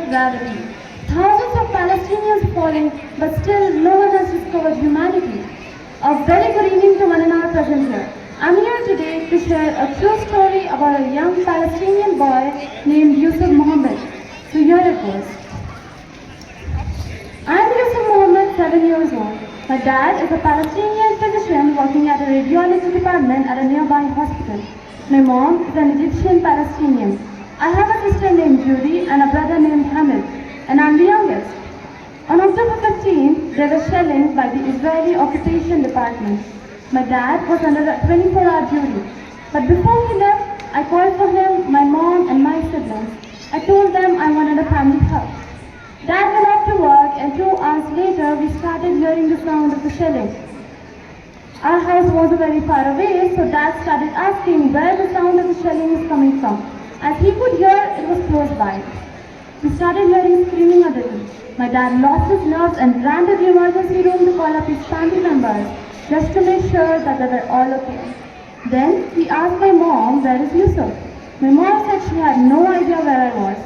gravity. Thousands of Palestinians falling, but still no one has discovered humanity. A very good evening to one and all present here. I'm here today to share a true story about a young Palestinian boy named Yusuf Mohammed. So here it goes. I'm Yusuf Mohammed, 7 years old. My dad is a Palestinian physician working at a radiology department at a nearby hospital. My mom is an Egyptian Palestinian. I have a sister named Judy and a brother named Hamid, and I'm the youngest. On October 15, there was shelling by the Israeli occupation department. My dad was under a 24-hour duty. But before he left, I called for him, my mom, and my siblings. I told them I wanted a family hug. Dad went off to work, and 2 hours later, we started hearing the sound of the shelling. Our house was very far away, so Dad started asking where the sound of the shelling was coming from. As he could hear, it was close by. We started hearing screaming a little. My dad lost his nerves and ran to the emergency room to call up his family members, just to make sure that they were all okay. Then he asked my mom, where is Yusuf? My mom said she had no idea where I was.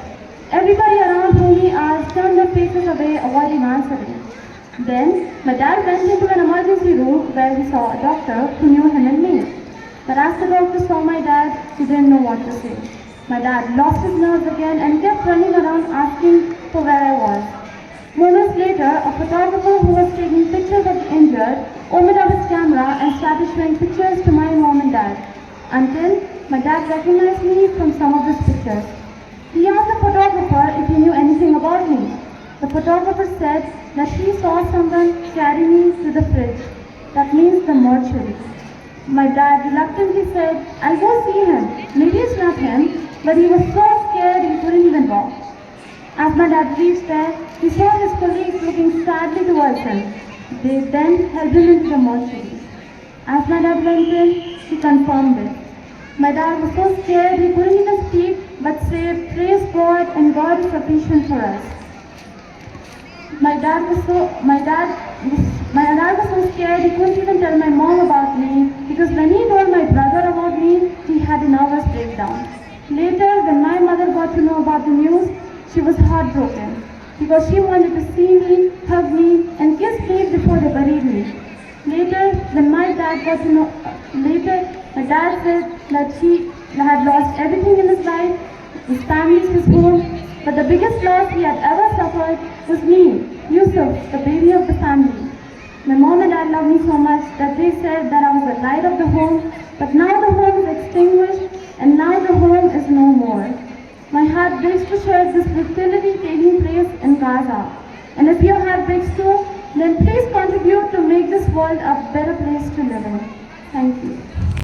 Everybody around whom he asked turned their faces away, avoiding answering. Then my dad went into an emergency room where he saw a doctor who knew him and me. But as the doctor saw my dad, he didn't know what to say. My dad lost his nerves again and kept running around asking for where I was. Moments later, a photographer who was taking pictures of the injured opened up his camera and started showing pictures to my mom and dad, until my dad recognized me from some of these pictures. He asked the photographer if he knew anything about me. The photographer said that he saw someone carry me to the fridge. That means the mortuary. My dad reluctantly said, I'll go see him. Maybe it's not him, but he was so scared he couldn't even walk. As my dad reached there, he saw his colleagues looking sadly towards him. They then helped him into the mortuary. As my dad went in, he confirmed it. My dad was so scared he couldn't even speak, but said, praise God, and God is sufficient for us. My dad was so scared he couldn't even tell my mom about me, because when he told my brother about me, he had a nervous breakdown. Later, when my mother got to know about the news, she was heartbroken, because she wanted to see me, hug me, and kiss me before they buried me. Later, when my dad my dad said that he had lost everything in his life, his family, his home, but the biggest loss he had ever suffered was me, Yusuf, the baby of the family. My mom and dad loved me so much that they said that I was the light of the home, but now the home is extinguished, and now the home is no more. My heart breaks to share this brutality taking place in Gaza. And if your heart breaks too, then please contribute to make this world a better place to live in. Thank you.